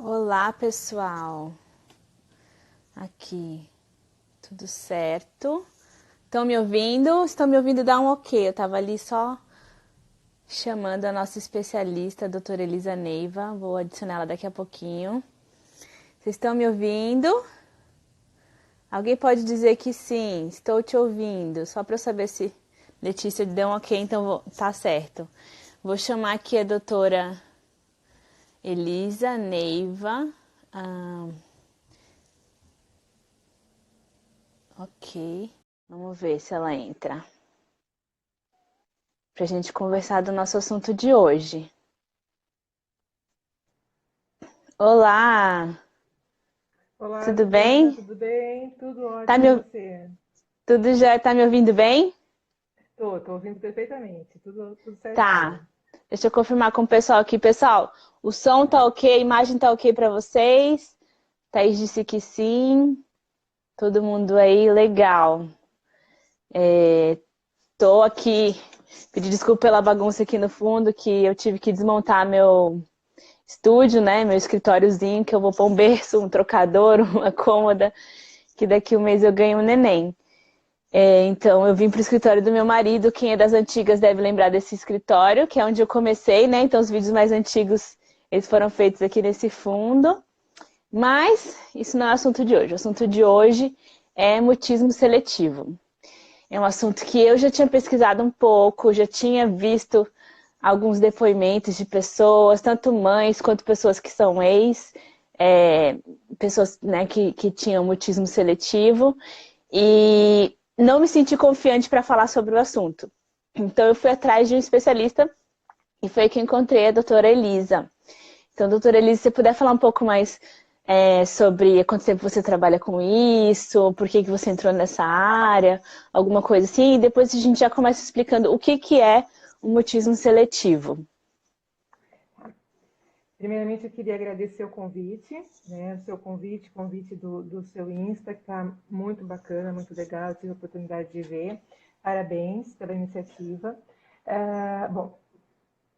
Olá, pessoal. Aqui, tudo certo? Estão me ouvindo? Estão me ouvindo? Dá um ok. Eu tava ali só chamando a nossa especialista, a doutora Elisa Neiva. Vou adicionar ela daqui a pouquinho. Vocês estão me ouvindo? Alguém pode dizer que sim, estou te ouvindo. Só para eu saber se Letícia deu um ok, então tá certo. Vou chamar aqui a doutora Elisa Neiva. Ah, ok. Vamos ver se ela entra. Para a gente conversar do nosso assunto de hoje. Olá, Olá, tudo Juliana, bem? tudo bem? Tudo Tá ótimo, e me, você? tudo já tá me ouvindo bem? Tô ouvindo perfeitamente, tudo Tá. certinho. Deixa eu confirmar com o pessoal aqui. Pessoal, o som tá ok, a imagem tá ok para vocês? Thaís disse que sim. Todo mundo aí, legal. Tô aqui, pedir desculpa pela bagunça aqui no fundo, que eu tive que desmontar meu estúdio, né? Meu escritóriozinho, que eu vou pôr um berço, um trocador, uma cômoda, que daqui um mês eu ganho um neném. Então, eu vim para o escritório do meu marido. Quem é das antigas deve lembrar desse escritório, que é onde eu comecei, né? Então, os vídeos mais antigos, eles foram feitos aqui nesse fundo. Mas isso não é o assunto de hoje. O assunto de hoje é mutismo seletivo. É um assunto que eu já tinha pesquisado um pouco, já tinha visto alguns depoimentos de pessoas, tanto mães quanto pessoas que são ex, é, pessoas, né, que tinham mutismo seletivo, e não me senti confiante para falar sobre o assunto. Então eu fui atrás de um especialista e foi que encontrei a doutora Elisa. Então, doutora Elisa, se você puder falar um pouco mais sobre quanto tempo você trabalha com isso, por que você entrou nessa área, alguma coisa assim, e depois a gente já começa explicando o que é o mutismo seletivo. Primeiramente, eu queria agradecer o convite, né? O seu convite do seu Insta, que está muito bacana, muito legal, eu tive a oportunidade de ver. Parabéns pela iniciativa. Bom,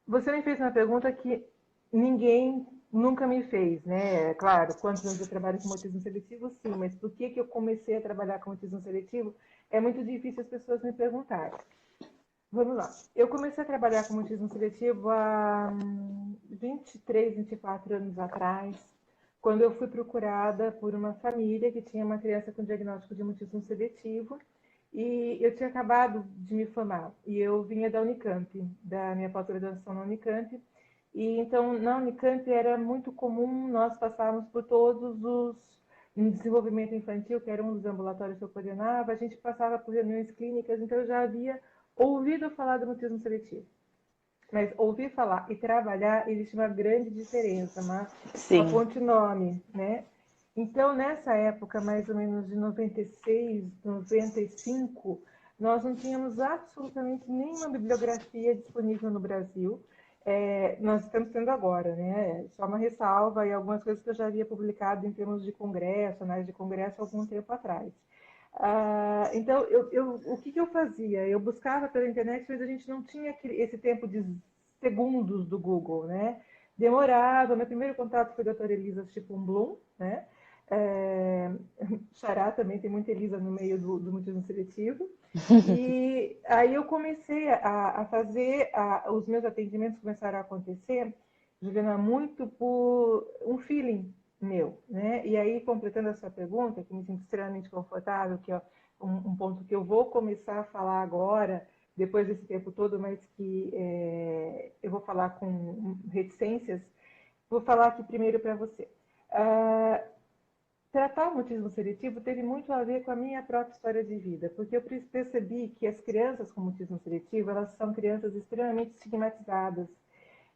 você me fez uma pergunta que ninguém nunca me fez, né? Claro, quantos anos eu trabalho com autismo seletivo? Sim, mas por que eu comecei a trabalhar com autismo seletivo? É muito difícil as pessoas me perguntarem. Vamos lá. Eu comecei a trabalhar com autismo seletivo há 23, 24 anos atrás, quando eu fui procurada por uma família que tinha uma criança com diagnóstico de autismo seletivo e eu tinha acabado de me formar e eu vinha da Unicamp, da minha pós-graduação na Unicamp. E então na Unicamp era muito comum nós passarmos por todos os em desenvolvimento infantil, que era um dos ambulatórios que eu coordenava, a gente passava por reuniões clínicas, então eu já havia ouvido falar do mutismo seletivo. Mas ouvir falar e trabalhar, existe uma grande diferença, uma Sim. ponte enorme, né? Então, nessa época, mais ou menos de 96, 95, nós não tínhamos absolutamente nenhuma bibliografia disponível no Brasil. Nós estamos tendo agora, né? Só uma ressalva e algumas coisas que eu já havia publicado em termos de congresso, análise de congresso, há algum tempo atrás. Então, o que eu fazia? Eu buscava pela internet, mas a gente não tinha esse tempo de segundos do Google, né? Demorava. Meu primeiro contato foi a doutora Elisa Chipumbloom, né? É, Xará também tem muita Elisa no meio do mutismo seletivo. E aí eu comecei a fazer, os meus atendimentos começaram a acontecer, Juliana, muito por um feeling meu, né? E aí, completando a sua pergunta, que me sinto extremamente confortável, que é um ponto que eu vou começar a falar agora, depois desse tempo todo, mas que eu vou falar com reticências, vou falar aqui primeiro para você. Ah, Tratar o mutismo seletivo teve muito a ver com a minha própria história de vida, porque eu percebi que as crianças com mutismo seletivo, elas são crianças extremamente estigmatizadas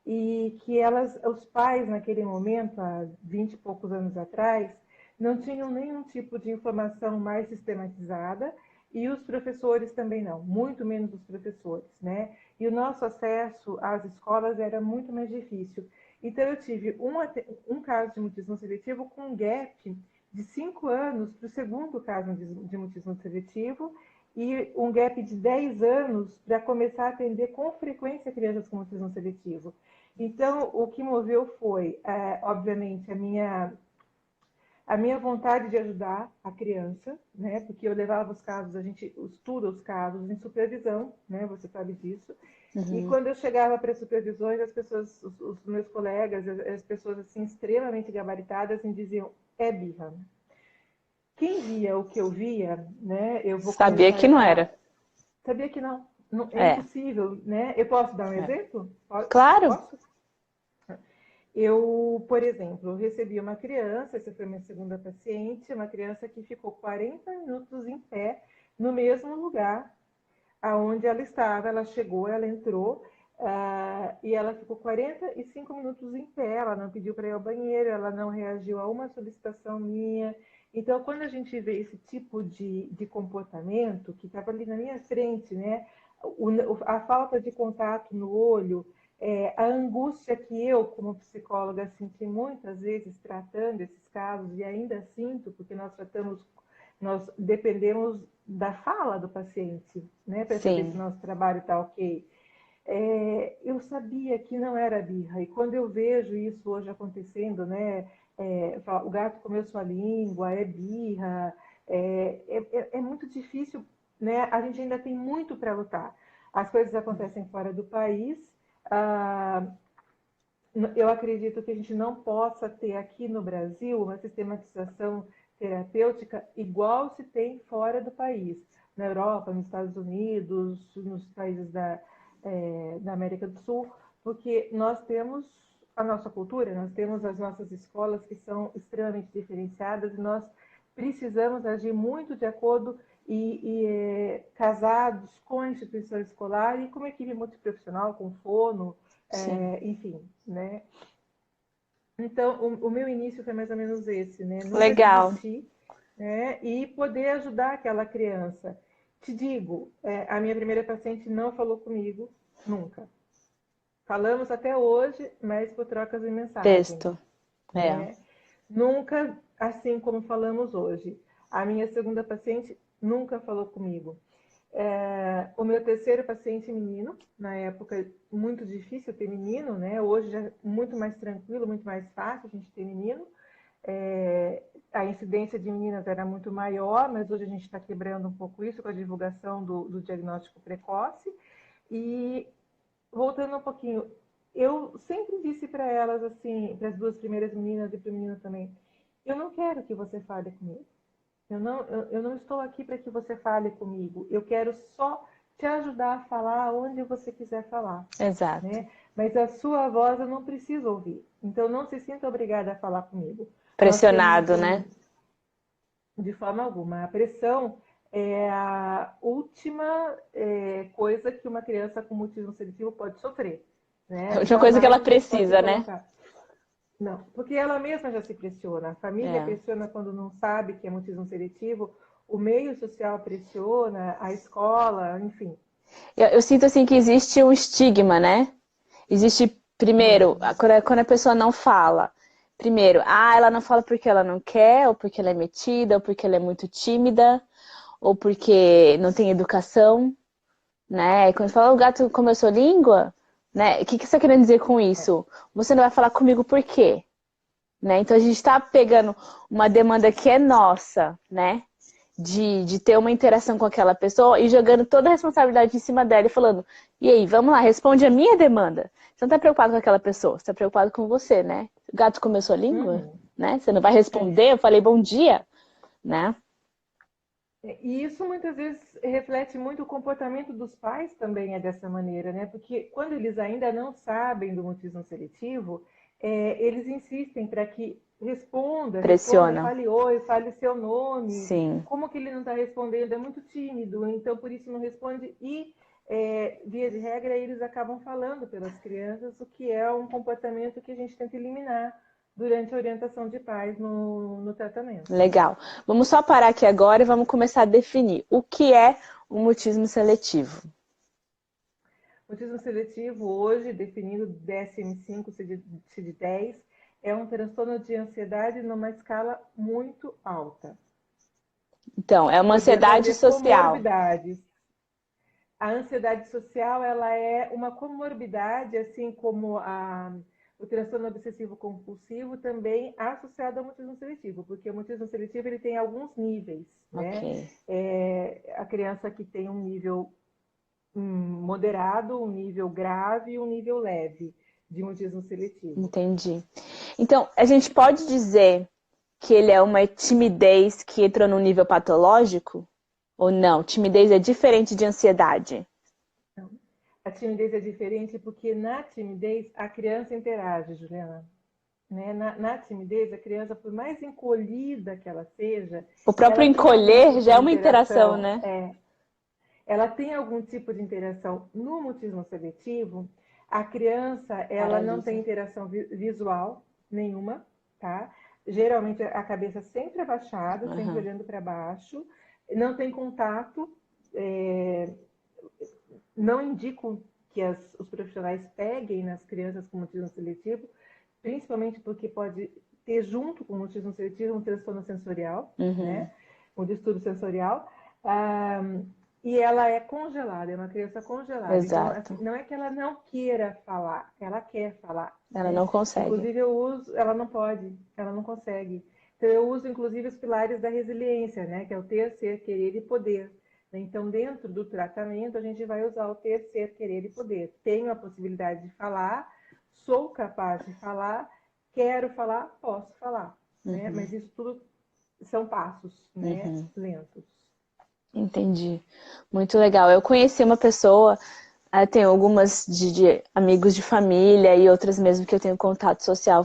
e que os pais naquele momento, há 20 e poucos anos atrás, não tinham nenhum tipo de informação mais sistematizada e os professores também não, muito menos os professores, né? E o nosso acesso às escolas era muito mais difícil. Então eu tive um caso de mutismo seletivo com um gap de 5 anos para o segundo caso de mutismo seletivo e um gap de 10 anos para começar a atender com frequência crianças com mutismo seletivo. Então, o que moveu foi, obviamente, a minha vontade de ajudar a criança, né? Porque eu levava os casos, a gente estuda os casos em supervisão, né? Você sabe disso. E Uhum. quando eu chegava para as supervisões, as pessoas, os meus colegas, as pessoas assim extremamente gabaritadas me diziam: é birra. Quem via o que eu via, né? Eu vou Sabia começar que não essa. era. Sabia que não, é É, impossível, né? Eu posso dar um é. exemplo? Claro. Posso? Eu, por exemplo, recebi uma criança, essa foi minha segunda paciente, uma criança que ficou 40 minutos em pé no mesmo lugar aonde ela estava. Ela chegou, ela entrou, e ela ficou 45 minutos em pé. Ela não pediu para ir ao banheiro, ela não reagiu a uma solicitação minha. Então, quando a gente vê esse tipo de comportamento, que estava ali na minha frente, né? A falta de contato no olho, a angústia que eu, como psicóloga, senti muitas vezes tratando esses casos, e ainda sinto, porque nós dependemos da fala do paciente, né, para saber se Sim. nosso trabalho está ok. Eu sabia que não era birra, e quando eu vejo isso hoje acontecendo, né, o gato comeu sua língua, é birra, é muito difícil, né, a gente ainda tem muito para lutar. As coisas acontecem fora do país, ah, eu acredito que a gente não possa ter aqui no Brasil uma sistematização terapêutica igual se tem fora do país, na Europa, nos Estados Unidos, nos países da América do Sul, porque nós temos a nossa cultura, nós temos as nossas escolas que são extremamente diferenciadas e nós precisamos agir muito de acordo casados com a instituição escolar e com uma equipe multiprofissional, com fono, Sim. enfim, né? Então, o meu início foi mais ou menos esse, né? Nunca Legal. desistir, né? E poder ajudar aquela criança. Te digo, a minha primeira paciente não falou comigo, nunca. Falamos até hoje, mas por trocas de mensagens, Texto. É. né? Nunca assim como falamos hoje. A minha segunda paciente nunca falou comigo. O meu terceiro paciente menino, na época muito difícil ter menino, né? Hoje já é muito mais tranquilo, muito mais fácil a gente ter menino. A incidência de meninas era muito maior, mas hoje a gente está quebrando um pouco isso com a divulgação do diagnóstico precoce. E voltando um pouquinho, eu sempre disse para elas assim, para as duas primeiras meninas e para o menino também, eu não quero que você fale comigo. Eu não estou aqui para que você fale comigo. Eu quero só te ajudar a falar onde você quiser falar, Exato. né? Mas a sua voz eu não preciso ouvir. Então não se sinta obrigada a falar comigo. Nós temos Pressionado, né? de forma alguma, a pressão é a última coisa que uma criança com mutismo seletivo pode sofrer, É a né? última coisa que ela Jamais a gente pode se precisa, né? colocar. Não, porque ela mesma já se pressiona. A família É. pressiona quando não sabe que é mutismo seletivo, o meio social pressiona, a escola, enfim. Eu sinto assim que existe um estigma, né? Existe, primeiro, Muito. quando a pessoa não fala. Primeiro, ela não fala porque ela não quer, ou porque ela é metida, ou porque ela é muito tímida, ou porque não tem educação, né? E quando fala o gato comeu sua língua, né? O que você está querendo dizer com É. isso? Você não vai falar comigo por quê? Né? Então a gente está pegando uma demanda que é nossa, né? De ter uma interação com aquela pessoa e jogando toda a responsabilidade em cima dela e falando, e aí, vamos lá, responde a minha demanda. Você não está preocupado com aquela pessoa, você está preocupado com você, né? O gato comeu sua língua, Uhum. né? Você não vai É. responder, eu falei bom dia, né? E isso muitas vezes reflete muito o comportamento dos pais também é dessa maneira, né? Porque quando eles ainda não sabem do mutismo seletivo, eles insistem para que responda, Pressiona. fale oi, fale seu nome. Sim, Como que ele não está respondendo? É muito tímido, então por isso não responde. E, via de regra, eles acabam falando pelas crianças, o que é um comportamento que a gente tenta eliminar durante a orientação de pais no tratamento. legal. Vamos só parar aqui agora e vamos começar a definir o que é o mutismo seletivo. Autismo seletivo, hoje, definido DSM-5, CID-10, é um transtorno de ansiedade numa escala muito alta, Então, é uma podendo ansiedade haver social. comorbidades. A ansiedade social, ela é uma comorbidade, assim como o transtorno obsessivo compulsivo, também associado ao mutismo seletivo, porque o mutismo seletivo ele tem alguns níveis, né? Ok. A criança que tem um nível moderado, um nível grave e um nível leve de mutismo seletivo. Entendi. Então, a gente pode dizer que ele é uma timidez que entrou no nível patológico? Ou não? Timidez é diferente de ansiedade. Então, a timidez é diferente porque na timidez a criança interage, Juliana. Né? Na timidez, a criança, por mais encolhida que ela seja, O próprio ela tem algum encolher tipo já é de uma interação, interação. né? Ela tem algum tipo de interação. No mutismo seletivo, a criança ela não tem Paralisa. interação visual nenhuma, tá? Geralmente a cabeça sempre abaixada, sempre Uhum. olhando para baixo, não tem contato, não indico que os profissionais peguem nas crianças com mutismo seletivo, principalmente porque pode ter junto com o mutismo seletivo um transtorno sensorial, Uhum. né? Um distúrbio sensorial. E ela é congelada, é uma criança congelada. Então, assim, Exato. não é que ela não queira falar, ela quer falar, Ela né? não consegue. Inclusive, eu uso, ela não pode, ela não consegue. Então, eu uso, inclusive, os pilares da resiliência, né? Que é o ter, ser, querer e poder. Então, dentro do tratamento, a gente vai usar o ter, ser, querer e poder. Tenho a possibilidade de falar, sou capaz de falar, quero falar, posso falar, né? Uhum. Mas isso tudo são passos, né? Uhum. Lentos. Entendi. Muito legal. Eu conheci uma pessoa, tenho algumas de amigos de família e outras mesmo que eu tenho contato social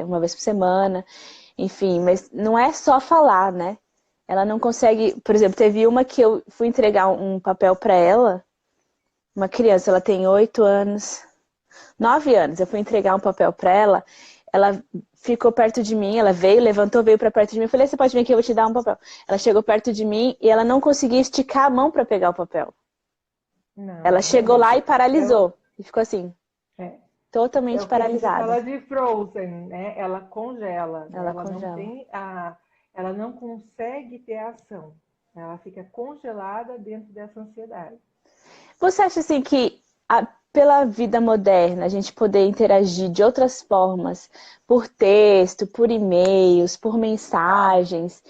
uma vez por semana. Enfim, mas não é só falar, né? Ela não consegue. Por exemplo, teve uma que eu fui entregar um papel para ela, uma criança, ela tem 8 anos, 9 anos. Eu fui entregar um papel para ela, ela ficou perto de mim, ela veio, levantou, veio para perto de mim. Eu falei, você pode vir aqui, eu vou te dar um papel. Ela chegou perto de mim e ela não conseguia esticar a mão para pegar o papel. Ela Não, chegou lá e realmente. paralisou. E ficou assim, É, é totalmente o que a gente paralisada. fala de frozen, né? Ela congela, né? Ela congela. Ela não consegue ter ação. Ela fica congelada dentro dessa ansiedade. Você acha assim que pela vida moderna a gente poder interagir de outras formas, por texto, por e-mails, por mensagens,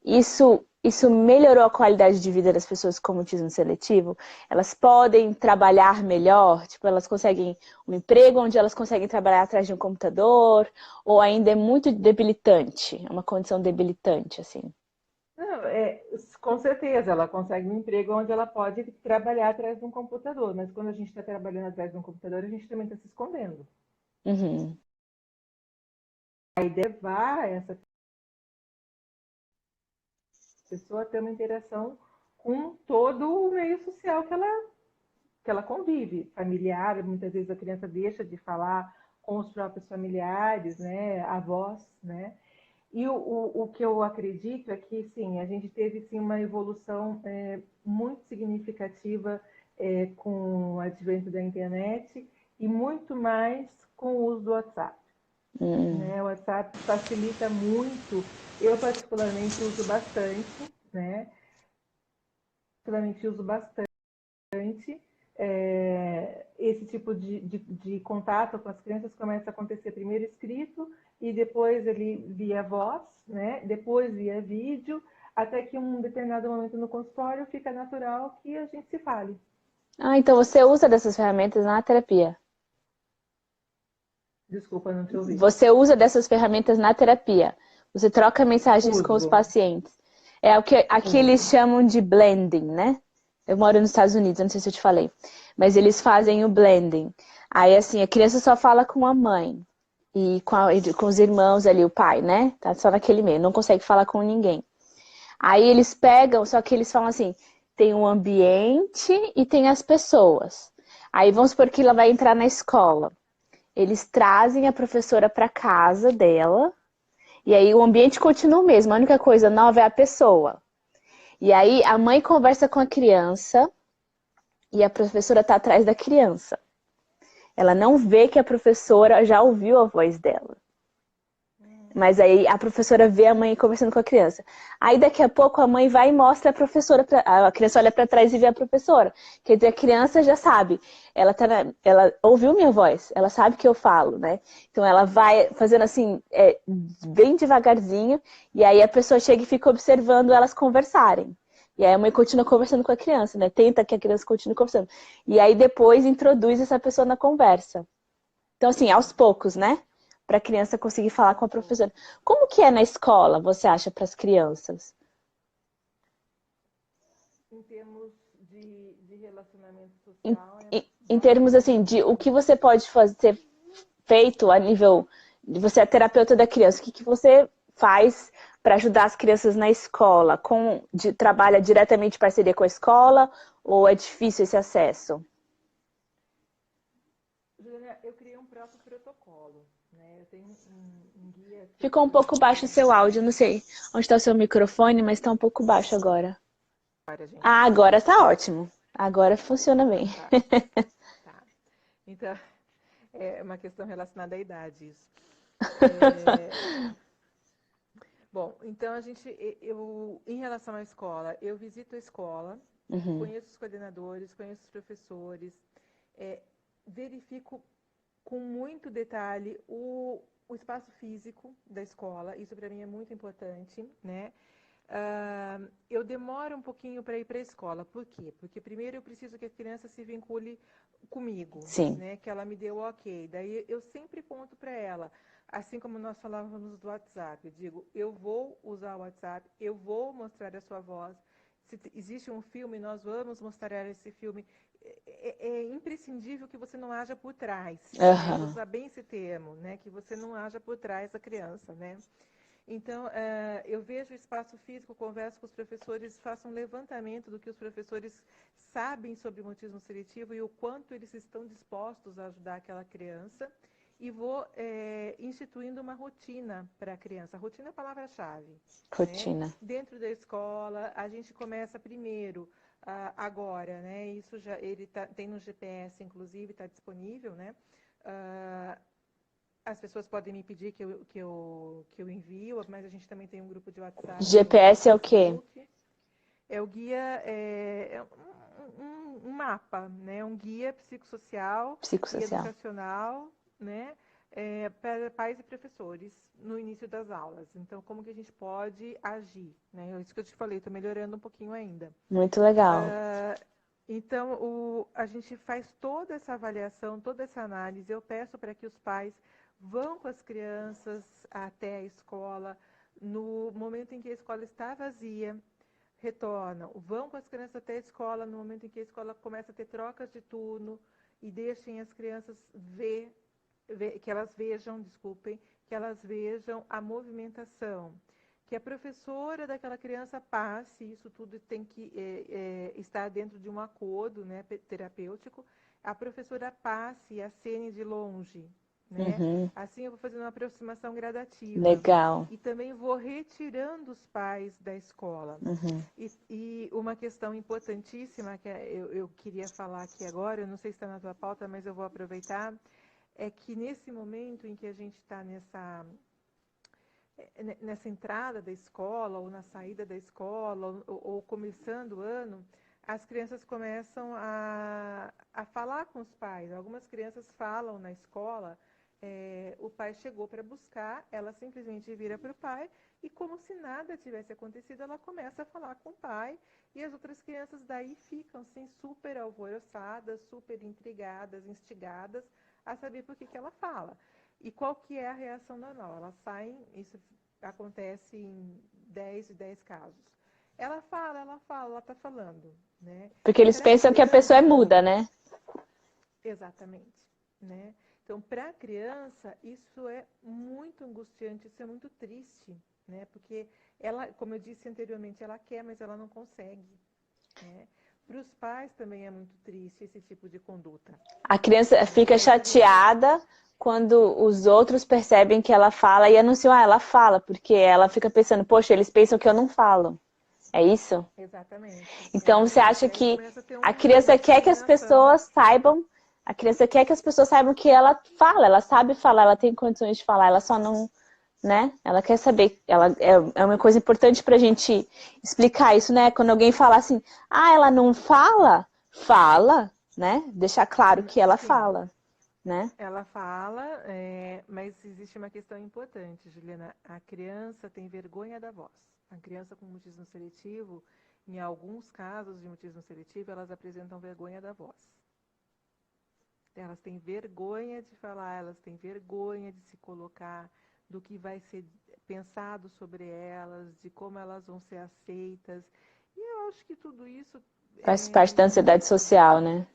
isso melhorou a qualidade de vida das pessoas com autismo seletivo? Elas podem trabalhar melhor? Tipo, elas conseguem um emprego onde elas conseguem trabalhar atrás de um computador? Ou ainda é muito debilitante? É uma condição debilitante, assim? Não, com certeza, ela consegue um emprego onde ela pode trabalhar atrás de um computador, mas quando a gente está trabalhando atrás de um computador, a gente também está se escondendo. Uhum, A ideia é levar essa pessoa a ter uma interação com todo o meio social que ela convive, familiar, muitas vezes a criança deixa de falar com os próprios familiares, né, avós, né, e o que eu acredito é que, sim, a gente teve, sim, uma evolução muito significativa com o advento da internet e muito mais com o uso do WhatsApp, uhum, né, o WhatsApp facilita muito, eu particularmente uso bastante, né, particularmente uso bastante, esse tipo de contato com as crianças começa a acontecer primeiro escrito e depois ele via voz, né? Depois via vídeo, até que um determinado momento no consultório fica natural que a gente se fale. então você usa dessas ferramentas na terapia? Desculpa, não te ouvi. Você usa dessas ferramentas na terapia? Você troca mensagens com os Uso, pacientes? É o que aqui eles uso. chamam de blending, né? Eu moro nos Estados Unidos, eu não sei se eu te falei. Mas eles fazem o blending. Aí, assim, a criança só fala com a mãe. E com os irmãos ali, o pai, né? Tá só naquele meio, não consegue falar com ninguém. Aí eles pegam, só que eles falam assim, tem o ambiente e tem as pessoas. Aí vamos supor que ela vai entrar na escola. Eles trazem a professora para casa dela, e aí o ambiente continua o mesmo, a única coisa nova é a pessoa. E aí a mãe conversa com a criança e a professora está atrás da criança. Ela não vê que a professora já ouviu a voz dela. Mas aí a professora vê a mãe conversando com a criança. Aí daqui a pouco a mãe vai e mostra a professora, a criança olha para trás e vê a professora. Quer dizer, a criança já sabe, ela ouviu minha voz, ela sabe que eu falo, né? Então ela vai fazendo assim, bem devagarzinho, e aí a pessoa chega e fica observando elas conversarem. E aí a mãe continua conversando com a criança, né? Tenta que a criança continue conversando. E aí depois introduz essa pessoa na conversa. Então assim, aos poucos, né? Para a criança conseguir falar com a professora. Como que é na escola, você acha, para as crianças? Em termos de relacionamento Em, social, em termos assim, de o que você pode fazer feito a nível de você é terapeuta da criança, o que você faz para ajudar as crianças na escola? Trabalha diretamente em parceria com a escola ou é difícil esse acesso? Juliana, eu criei um próprio protocolo, né? Eu tenho um guia que eu Ficou um pouco baixo o criei. seu áudio, não sei onde está o seu microfone, mas está um pouco baixo agora. Olha, gente. Ah, agora está ótimo. Agora funciona bem. Então tá, tá. Então, é uma questão relacionada à idade, isso. Bom, então em relação à escola, eu visito a escola, Uhum. conheço os coordenadores, conheço os professores, verifico com muito detalhe o espaço físico da escola, isso para mim é muito importante, né? Eu demoro um pouquinho para ir para a escola, por quê? Porque primeiro eu preciso que a criança se vincule comigo, Sim. né? Que ela me dê o ok. Daí eu sempre conto para ela, assim como nós falávamos do WhatsApp, eu digo, eu vou usar o WhatsApp, eu vou mostrar a sua voz. Se existe um filme, nós vamos mostrar esse filme. É imprescindível que você não haja por trás. Né? Vou usar bem esse termo, né? Que você não haja por trás da criança, né? Então, eu vejo o espaço físico, converso com os professores, faço um levantamento do que os professores sabem sobre o mutismo seletivo e o quanto eles estão dispostos a ajudar aquela criança e vou instituindo uma rotina para a criança. A rotina é a palavra-chave. Rotina. Né? Dentro da escola, a gente começa primeiro, agora, né? Isso já ele tem no GPS, inclusive, está disponível, né? As pessoas podem me pedir que eu envio, mas a gente também tem um grupo de WhatsApp no GPS é o quê? Facebook. O guia, um mapa, né? Um guia psicossocial e Psicossocial. educacional, né? Para pais e professores no início das aulas. Então, como que a gente pode agir? Né? É isso que eu te falei, estou melhorando um pouquinho ainda. Muito legal. Então, a gente faz toda essa avaliação, toda essa análise. Eu peço para que os pais vão com as crianças até a escola, no momento em que a escola está vazia, retornam, vão com as crianças até a escola, no momento em que a escola começa a ter trocas de turno, e deixem as crianças que elas vejam a movimentação. Que a professora daquela criança passe, isso tudo tem que estar dentro de um acordo, né, terapêutico, a professora passe e acene de longe. Né? Uhum. Assim eu vou fazendo uma aproximação gradativa. Legal. E também vou retirando os pais da escola. Uhum. E uma questão importantíssima que eu queria falar aqui agora, eu não sei se está na tua pauta, mas eu vou aproveitar, é que nesse momento em que a gente está nessa entrada da escola, ou na saída da escola, ou começando o ano, as crianças começam a falar com os pais. Algumas crianças falam na escola, o pai chegou para buscar, ela simplesmente vira para o pai, e como se nada tivesse acontecido, ela começa a falar com o pai, e as outras crianças daí ficam assim, super alvoroçadas, super intrigadas, instigadas, a saber por que ela fala. E qual que é a reação normal? Elas saem, isso acontece em 10 de 10 casos. Ela está falando. Né? Porque eles pensam que a pessoa é muda, né? Exatamente. Né? Então, para a criança, isso é muito angustiante, isso é muito triste. Né? Porque ela, como eu disse anteriormente, ela quer, mas ela não consegue. Né? Para os pais também é muito triste esse tipo de conduta. A criança fica chateada quando os outros percebem que ela fala e anunciam, ela fala, porque ela fica pensando, poxa, eles pensam que eu não falo. É isso? Exatamente. Então você acha que a criança quer que as pessoas saibam, a criança quer que as pessoas saibam que ela fala, ela sabe falar, ela tem condições de falar, ela só não né? Ela quer saber, é uma coisa importante pra gente explicar isso, né? Quando alguém fala assim, ela não fala, fala, né? Deixar claro que ela Sim, fala, né? ela fala, mas existe uma questão importante, Juliana. A criança tem vergonha da voz. A criança com mutismo seletivo, em alguns casos de mutismo seletivo, elas apresentam vergonha da voz. Elas têm vergonha de falar, elas têm vergonha de se colocar, do que vai ser pensado sobre elas, de como elas vão ser aceitas. E eu acho que tudo isso Faz parte da ansiedade social, né?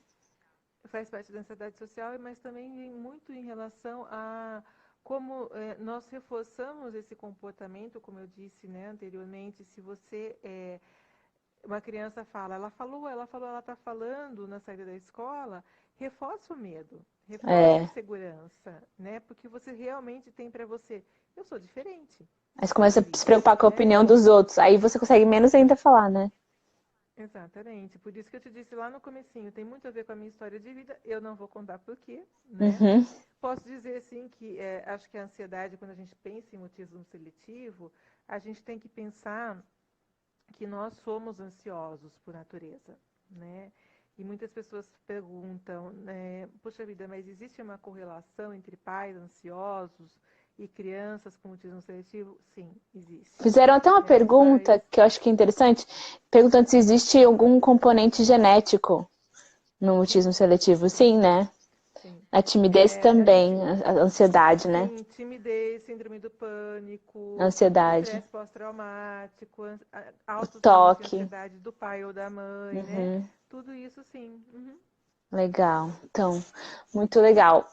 faz parte da ansiedade social, mas também vem muito em relação a como nós reforçamos esse comportamento, como eu disse, né, anteriormente. Se você uma criança fala, ela está falando na saída da escola, reforça o medo, reforça a É. insegurança, né? Porque você realmente tem para você, eu sou diferente Aí você na começa a se vida, preocupar com a né? opinião dos outros. Aí você consegue menos ainda falar, né? Exatamente. Por isso que eu te disse lá no comecinho, tem muito a ver com a minha história de vida. Eu não vou contar por quê, né? Uhum. Posso dizer, sim, que acho que a ansiedade, quando a gente pensa em mutismo seletivo, a gente tem que pensar que nós somos ansiosos por natureza, né? E muitas pessoas perguntam, né, poxa vida, mas existe uma correlação entre pais ansiosos e crianças com mutismo seletivo? Sim, existe. Fizeram até uma Né? pergunta que eu acho que é interessante, perguntando se existe algum componente genético no Sim, mutismo seletivo. sim, Sim, né? sim. A timidez A gente também, a ansiedade, né? tem timidez, síndrome do A pânico, ansiedade, estresse pós-traumático, o altos níveis de toque. ansiedade do pai ou da mãe, né? Uhum. Tudo isso sim. Uhum. Legal. Então, muito legal.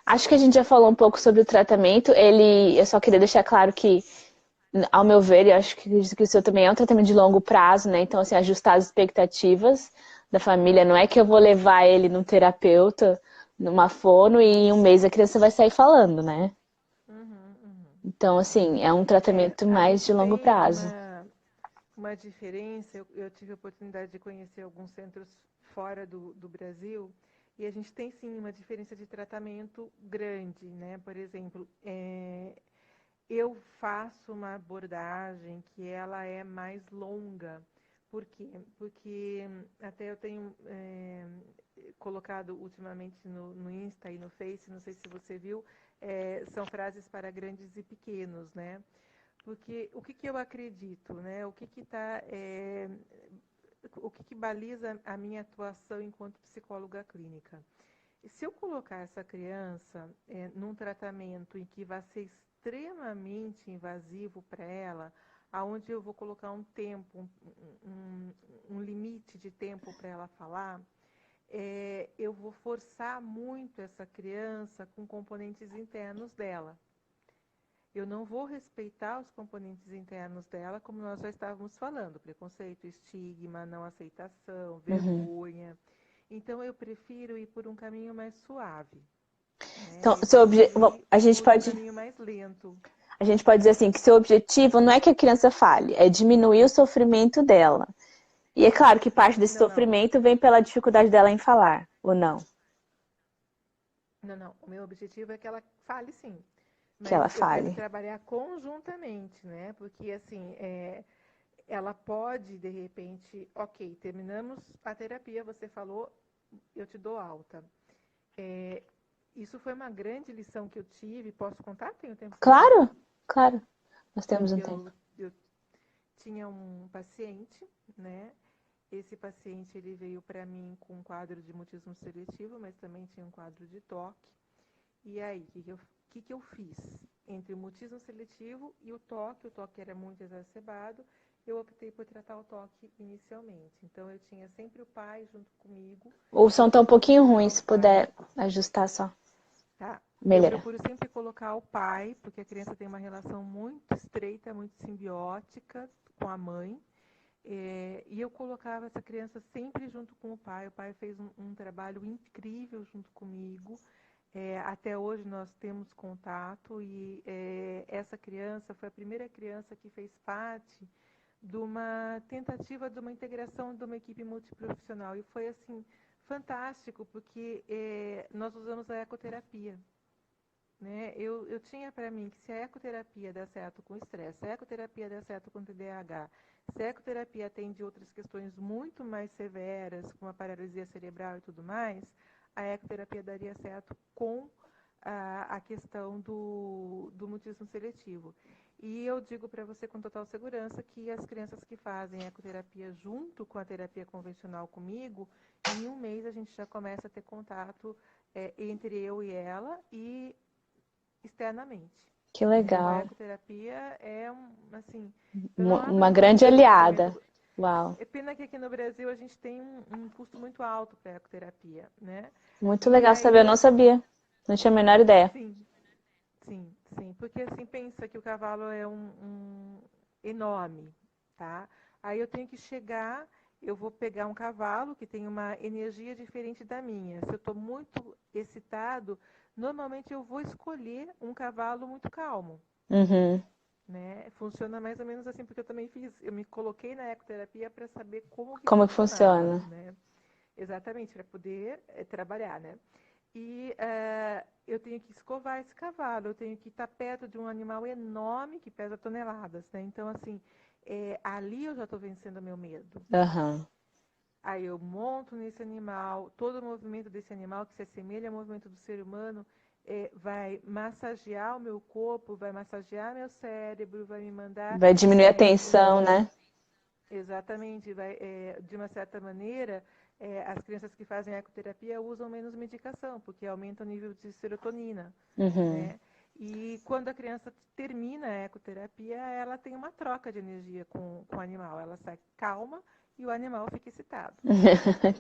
Acho que a gente já falou um pouco sobre o tratamento. Eu só queria deixar claro que, ao meu ver, eu acho que o seu também é um tratamento de longo prazo, né? Então, assim, ajustar as expectativas da família. Não é que eu vou levar ele num terapeuta, numa fono, e em um mês a criança vai sair falando, né? Uhum, uhum. Então, assim, é um tratamento A mais de gente longo tem prazo. uma diferença. Eu tive a oportunidade de conhecer alguns centros fora do Brasil e a gente tem sim uma diferença de tratamento grande, né? Por exemplo, eu faço uma abordagem que ela é mais longa. Por quê? Porque até eu tenho colocado ultimamente no Insta e no Face, não sei se você viu, são frases para grandes e pequenos, né? Porque o que eu acredito, né? O que baliza a minha atuação enquanto psicóloga clínica? Se eu colocar essa criança num tratamento em que vai ser extremamente invasivo para ela, aonde eu vou colocar um tempo, um limite de tempo para ela falar, eu vou forçar muito essa criança com componentes internos dela. Eu não vou respeitar os componentes internos dela, como nós já estávamos falando: preconceito, estigma, não aceitação, Uhum. vergonha. Então, eu prefiro ir por um caminho mais suave, né? Então, Eu prefiro bom, ir por um caminho mais lento. a gente pode dizer assim, que seu objetivo não é que a criança fale, é diminuir o sofrimento dela. E é claro que parte desse Não, não, sofrimento vem pela dificuldade dela em falar, ou não, não, não. O meu objetivo é que ela fale sim, que mas ela eu quero fale. trabalhar conjuntamente, né? Porque, assim, ela pode, de repente, ok, terminamos a terapia, você falou, eu te dou alta. É, Isso foi uma grande lição que eu tive. Posso contar? Tenho tempo para contar? Claro, claro, nós temos um tempo. Eu tinha um paciente, né? Esse paciente ele veio para mim com um quadro de mutismo seletivo, mas também tinha um quadro de toque. E aí, o que eu fiz? Entre o mutismo seletivo e o toque era muito exacerbado, eu optei por tratar o toque inicialmente. Então, eu tinha sempre o pai junto comigo, O eu som tá um procuro pouquinho colocar ruim, o se pai. puder ajustar só. Tá? Eu Melhora. procuro sempre colocar o pai, porque a criança tem uma relação muito estreita, muito simbiótica com a mãe. E eu colocava essa criança sempre junto com o pai. O pai fez um trabalho incrível junto comigo. Até hoje nós temos contato e essa criança foi a primeira criança que fez parte de uma tentativa de uma integração de uma equipe multiprofissional. E foi assim fantástico, porque nós usamos a ecoterapia. né? Eu tinha para mim que se a ecoterapia dá certo com estresse, se a ecoterapia dá certo com TDAH, se a ecoterapia atende outras questões muito mais severas, como a paralisia cerebral e tudo mais, a ecoterapia daria certo com a questão do mutismo seletivo. E eu digo para você com total segurança que as crianças que fazem ecoterapia junto com a terapia convencional comigo, em um mês a gente já começa a ter contato entre eu e ela e externamente. Que Então, a legal. ecoterapia assim, eu não abro Uma mão grande de aliada. tratamento. Uau. É pena que aqui no Brasil a gente tem um custo muito alto para a ecoterapia, né? Muito E legal saber, eu aí, não sabia. Não tinha a menor ideia. sim, sim, porque assim, pensa que o cavalo é um enorme, tá? Aí eu tenho que chegar, eu vou pegar um cavalo que tem uma energia diferente da minha. Se eu estou muito excitado, normalmente eu vou escolher um cavalo muito calmo, Uhum. né? Funciona mais ou menos assim, porque eu me coloquei na ecoterapia para saber como que Como que funcionava, funciona? né? Exatamente, para poder trabalhar, né? E eu tenho que escovar esse cavalo, eu tenho que estar perto de um animal enorme que pesa toneladas, né? Então, assim, ali eu já estou vencendo o meu medo. Aham. Aí eu monto nesse animal, todo o movimento desse animal que se assemelha ao movimento do ser humano vai massagear o meu corpo, vai massagear meu cérebro, vai me mandar Vai diminuir a um tensão, né? exatamente, de uma certa maneira, as crianças que fazem ecoterapia usam menos medicação, porque aumenta o nível de serotonina, Uhum. né? E quando a criança termina a ecoterapia, ela tem uma troca de energia com o animal. Ela sai calma e o animal fica excitado,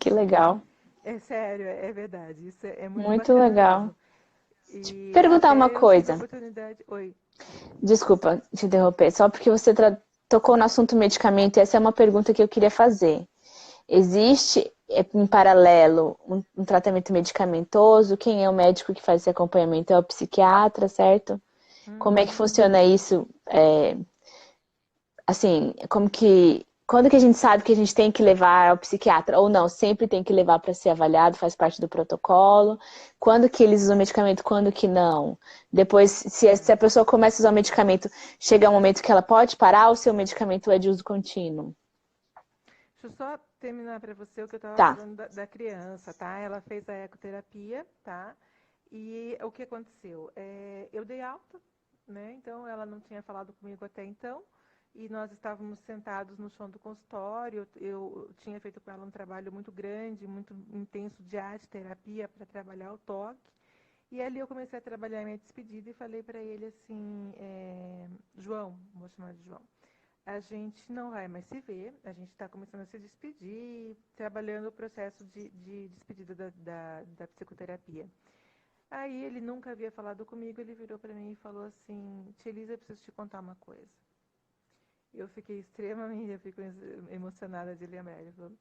Que né? legal. É sério, é verdade. Isso é muito Muito bacana legal. mesmo. E Perguntar uma até eu tive a coisa. oportunidade. Oi. Desculpa te interromper, só porque você tocou no assunto medicamento, essa é uma pergunta que eu queria fazer. Existe, em paralelo, um tratamento medicamentoso? Quem é o médico que faz esse acompanhamento? É o psiquiatra, certo? Como é que Uhum. funciona isso? Assim, quando que a gente sabe que a gente tem que levar ao psiquiatra ou não? Sempre tem que levar para ser avaliado, faz parte do protocolo. Quando que eles usam medicamento, quando que não? Depois, se a pessoa começa a usar o medicamento, chega um momento que ela pode parar ou seu medicamento é de uso contínuo? Deixa eu só terminar para você o que eu estava Tá. falando da criança, tá? Ela fez a ecoterapia, tá? E o que aconteceu? Eu dei alta, né? Então ela não tinha falado comigo até então. E nós estávamos sentados no chão do consultório. Eu tinha feito com ela um trabalho muito grande, muito intenso de arte terapia para trabalhar o toque. E ali eu comecei a trabalhar a minha despedida e falei para ele assim, João, vou chamar de João, a gente não vai mais se ver, a gente está começando a se despedir, trabalhando o processo de despedida da psicoterapia. Aí ele nunca havia falado comigo, ele virou para mim e falou assim, Tia Elisa, eu preciso te contar uma coisa. Eu fiquei extremamente, eu fico emocionada de lembrar. Ele falou,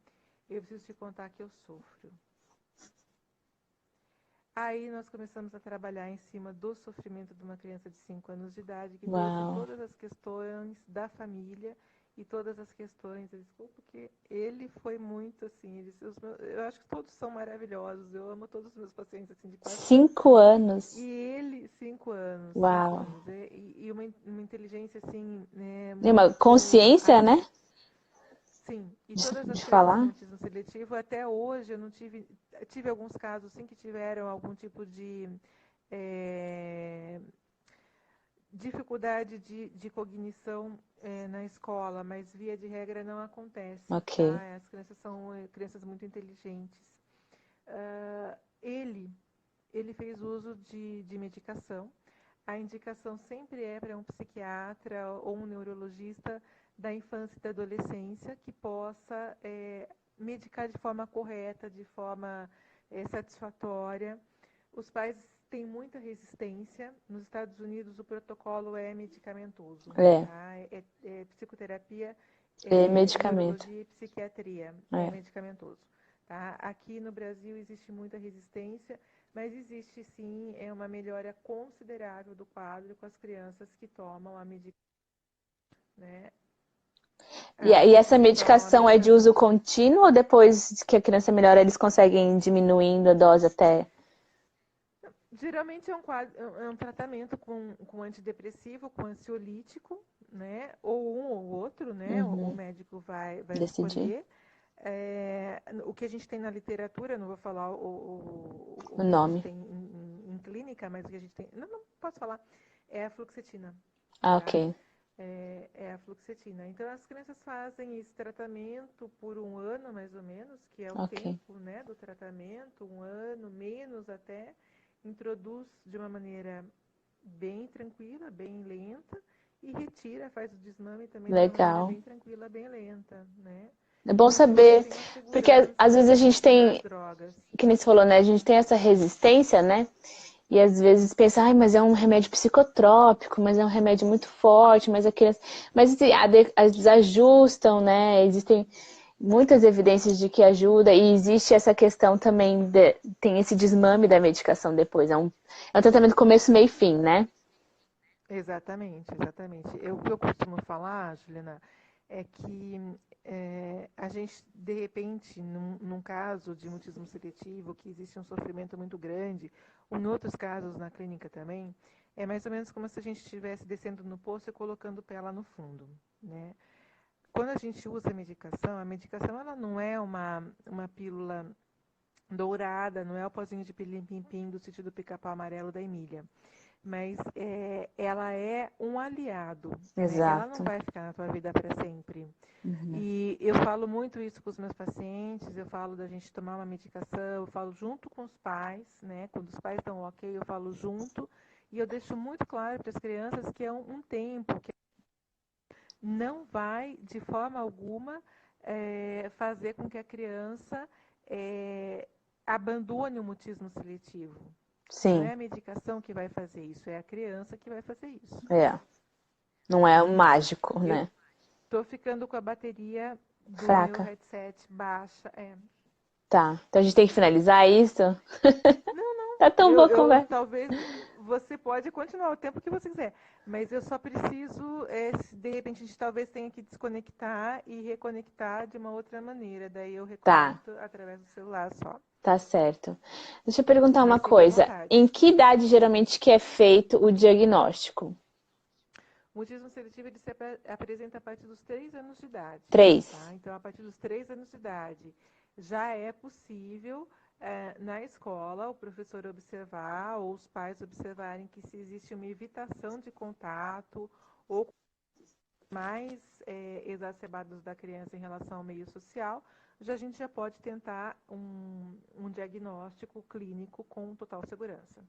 eu preciso te contar que eu sofro. Aí nós começamos a trabalhar em cima do sofrimento de uma criança de 5 anos de idade, que trouxe Uau. todas as questões da família e todas as questões, desculpa, porque ele foi muito assim, eu acho que todos são maravilhosos, eu amo todos os meus pacientes assim de coração. 5 anos. E ele, 5 anos, cinco Uau. anos, e uma inteligência assim, né, E uma muito consciência, né? sim, e todas as De crianças com falar. autismo seletivo, até hoje eu não tive alguns casos sim que tiveram algum tipo de é, dificuldade de cognição na escola, mas via de regra não acontece, Ok. tá? As crianças são crianças muito inteligentes. Ah, ele fez uso de medicação. A indicação sempre é para um psiquiatra ou um neurologista da infância e da adolescência que possa medicar de forma correta, de forma satisfatória. Os pais têm muita resistência. Nos Estados Unidos, o protocolo é medicamentoso, É, tá? Psicoterapia, é medicamento. neurologia e psiquiatria é É. medicamentoso. Tá? Aqui no Brasil existe muita resistência, mas existe sim uma melhora considerável do quadro com as crianças que tomam a medicação, né? As E essa crianças que tomam a medicação é de medicação. uso contínuo ou depois que a criança melhora, eles conseguem ir diminuindo a dose até? Geralmente é um tratamento com antidepressivo, com ansiolítico, né? Ou um ou outro, né? O Uhum. médico vai Decidir escolher. O que a gente tem na literatura, não vou falar o o que a gente nome. tem em clínica, mas o que a gente tem. Não posso falar. É a fluoxetina, Ah, tá? ok. É a fluoxetina. Então, as crianças fazem esse tratamento por um ano, mais ou menos, que é o Ok. tempo, né, do tratamento, um ano, menos até. Introduz de uma maneira bem tranquila, bem lenta, e retira, faz o desmame também de uma maneira Legal. bem tranquila, bem lenta, né? É bom Então, eles saber, têm uma porque às vezes segurança a gente nas tem, drogas. que nem você falou, né? A gente tem essa resistência, né? E às vezes pensa, ai, mas é um remédio psicotrópico, mas é um remédio muito forte, mas a criança. Mas assim, eles ajustam, né? Existem muitas evidências de que ajuda, e existe essa questão também, tem esse desmame da medicação depois. É um tratamento começo, meio e fim, né? Exatamente, exatamente. O que eu costumo falar, Juliana, é que a gente, de repente, num caso de mutismo seletivo, que existe um sofrimento muito grande, ou em outros casos na clínica também, é mais ou menos como se a gente estivesse descendo no poço e colocando o pé lá no fundo, né? Quando a gente usa a medicação ela não é uma pílula dourada, não é o pozinho de pilim-pim-pim do sítio do Pica-Pau Amarelo da Emília, mas ela é um aliado, né? Ela não Exato. vai ficar na tua vida para sempre. Uhum. E eu falo muito isso com os meus pacientes, eu falo da gente tomar uma medicação, eu falo junto com os pais, né? Quando os pais estão ok, eu falo junto, e eu deixo muito claro para as crianças que é um tempo, que não vai, de forma alguma, fazer com que a criança abandone o mutismo seletivo. Não é Sim, a medicação que vai fazer isso, é a criança que vai fazer isso. é. Não é um mágico, Eu né? tô ficando com a bateria do meu Fraca. headset baixa. Tá. Então a gente tem que finalizar isso? Não, não. Tá tão boa a Eu conversa. talvez você pode continuar o tempo que você quiser, mas eu só preciso, de repente, a gente talvez tenha que desconectar e reconectar de uma outra maneira. Daí eu Tá, reconecto através do celular só. tá certo. Deixa eu perguntar uma Mas fique à coisa. vontade. Em que idade geralmente que é feito o diagnóstico? O mutismo seletivo ele se apresenta a partir dos 3 anos de idade. 3. Tá? Então, a partir dos 3 anos de idade, já é possível, na escola, o professor observar ou os pais observarem que se existe uma evitação de contato ou mais exacerbados da criança em relação ao meio social, a gente já pode tentar um diagnóstico clínico com total segurança.